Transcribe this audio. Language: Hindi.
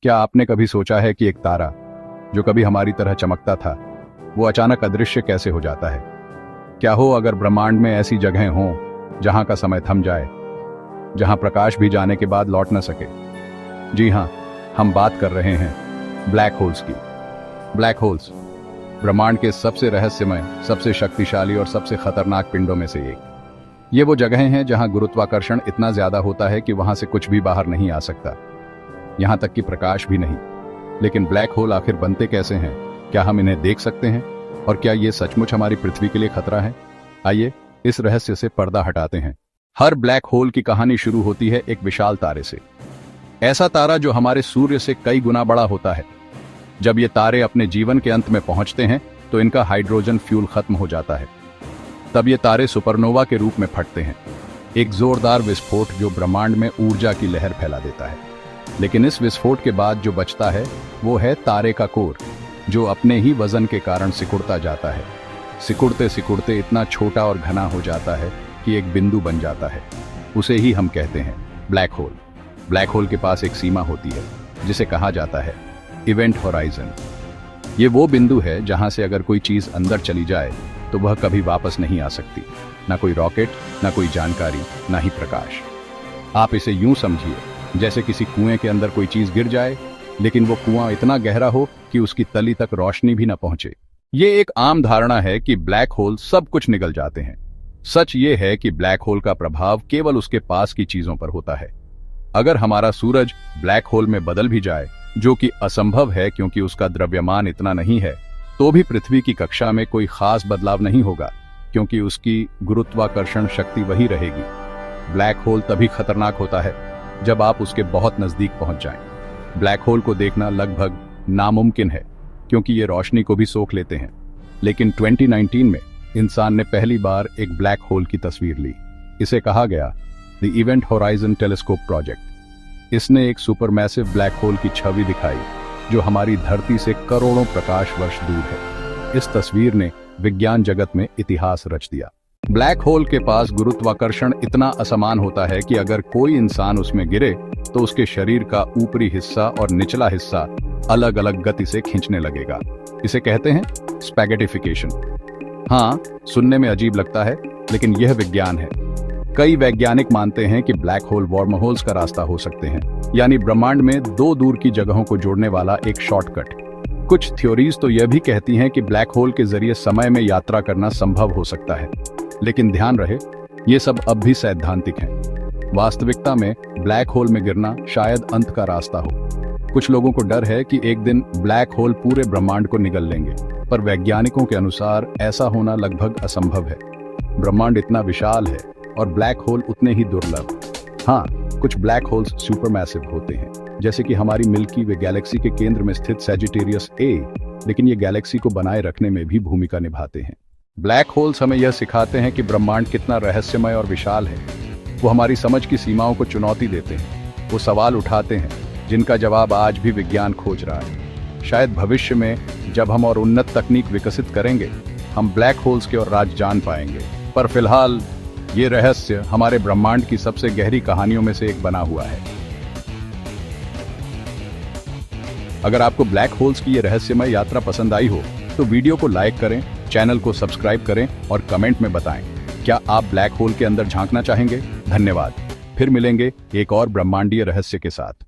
क्या आपने कभी सोचा है कि एक तारा जो कभी हमारी तरह चमकता था वो अचानक अदृश्य कैसे हो जाता है? क्या हो अगर ब्रह्मांड में ऐसी जगहें हों जहां का समय थम जाए, जहां प्रकाश भी जाने के बाद लौट न सके? जी हां, हम बात कर रहे हैं ब्लैक होल्स की। ब्लैक होल्स ब्रह्मांड के सबसे रहस्यमय, सबसे शक्तिशाली और सबसे खतरनाक पिंडों में से एक। ये वो जगहें हैं जहां गुरुत्वाकर्षण इतना ज्यादा होता है कि वहां से कुछ भी बाहर नहीं आ सकता, यहां तक कि प्रकाश भी नहीं। लेकिन ब्लैक होल आखिर बनते कैसे हैं? क्या हम इन्हें देख सकते हैं? और क्या ये सचमुच हमारी पृथ्वी के लिए खतरा है? आइए इस रहस्य से पर्दा हटाते हैं। हर ब्लैक होल की कहानी शुरू होती है एक विशाल तारे से। ऐसा तारा जो हमारे सूर्य से कई गुना बड़ा होता है। जब ये तारे अपने जीवन के अंत में पहुंचते हैं तो इनका हाइड्रोजन फ्यूल खत्म हो जाता है। तब ये तारे सुपरनोवा के रूप में फटते हैं, एक जोरदार विस्फोट जो ब्रह्मांड में ऊर्जा की लहर फैला देता है। लेकिन इस विस्फोट के बाद जो बचता है वो है तारे का कोर, जो अपने ही वजन के कारण सिकुड़ता जाता है। सिकुड़ते सिकुड़ते इतना छोटा और घना हो जाता है कि एक बिंदु बन जाता है। उसे ही हम कहते हैं ब्लैक होल। ब्लैक होल के पास एक सीमा होती है जिसे कहा जाता है इवेंट होराइजन। ये वो बिंदु है जहां से अगर कोई चीज अंदर चली जाए तो वह कभी वापस नहीं आ सकती। ना कोई रॉकेट, ना कोई जानकारी, ना ही प्रकाश। आप इसे यूं समझिए जैसे किसी कुएं के अंदर कोई चीज गिर जाए, लेकिन वो कुआं इतना गहरा हो कि उसकी तली तक रोशनी भी न पहुंचे। ये एक आम धारणा है कि ब्लैक होल सब कुछ निगल जाते हैं। सच ये है कि ब्लैक होल का प्रभाव केवल उसके पास की चीजों पर होता है। अगर हमारा सूरज ब्लैक होल में बदल भी जाए, जो कि असंभव है क्योंकि उसका द्रव्यमान इतना नहीं है, तो भी पृथ्वी की कक्षा में कोई खास बदलाव नहीं होगा, क्योंकि उसकी गुरुत्वाकर्षण शक्ति वही रहेगी। ब्लैक होल तभी खतरनाक होता है जब आप उसके बहुत नजदीक पहुंच जाएं। ब्लैक होल को देखना लगभग नामुमकिन है क्योंकि ये रोशनी को भी सोख लेते हैं। लेकिन 2019 में इंसान ने पहली बार एक ब्लैक होल की तस्वीर ली। इसे कहा गया the event horizon telescope project. इसने एक सुपरमैसिव ब्लैक होल की छवि दिखाई जो हमारी धरती से करोड़ों प्रकाश वर्ष दूर है। इस तस्वीर ने विज्ञान जगत में इतिहास रच दिया। ब्लैक होल के पास गुरुत्वाकर्षण इतना असमान होता है कि अगर कोई इंसान उसमें गिरे तो उसके शरीर का ऊपरी हिस्सा और निचला हिस्सा अलग अलग गति से खींचने लगेगा। इसे कहते हैं स्पैगेटिफिकेशन। हाँ, सुनने में अजीब लगता है, लेकिन यह विज्ञान है। कई वैज्ञानिक मानते हैं कि ब्लैक होल वर्म होल्स का रास्ता हो सकते हैं, यानी ब्रह्मांड में दो दूर की जगहों को जोड़ने वाला एक शॉर्टकट। कुछ थ्योरीज तो यह भी कहती हैं कि ब्लैक होल के जरिए समय में यात्रा करना संभव हो सकता है। लेकिन ध्यान रहे, ये सब अब भी सैद्धांतिक हैं। वास्तविकता में ब्लैक होल में गिरना शायद अंत का रास्ता हो। कुछ लोगों को डर है कि एक दिन ब्लैक होल पूरे ब्रह्मांड को निगल लेंगे, पर वैज्ञानिकों के अनुसार ऐसा होना लगभग असंभव है। ब्रह्मांड इतना विशाल है और ब्लैक होल उतने ही दुर्लभ। हाँ, कुछ ब्लैक होल्स सुपरमैसिव होते हैं, जैसे कि हमारी मिल्की वे गैलेक्सी के केंद्र में स्थित सैजिटेरियस ए, लेकिन ये गैलेक्सी को बनाए रखने में भी भूमिका निभाते हैं। ब्लैक होल्स हमें यह सिखाते हैं कि ब्रह्मांड कितना रहस्यमय और विशाल है। वो हमारी समझ की सीमाओं को चुनौती देते हैं। वो सवाल उठाते हैं जिनका जवाब आज भी विज्ञान खोज रहा है। शायद भविष्य में जब हम और उन्नत तकनीक विकसित करेंगे, हम ब्लैक होल्स के और राज जान पाएंगे। पर फिलहाल ये रहस्य हमारे ब्रह्मांड की सबसे गहरी कहानियों में से एक बना हुआ है। अगर आपको ब्लैक होल्स की ये रहस्यमय यात्रा पसंद आई हो तो वीडियो को लाइक करें, चैनल को सब्सक्राइब करें और कमेंट में बताएं क्या आप ब्लैक होल के अंदर झांकना चाहेंगे। धन्यवाद। फिर मिलेंगे एक और ब्रह्मांडीय रहस्य के साथ।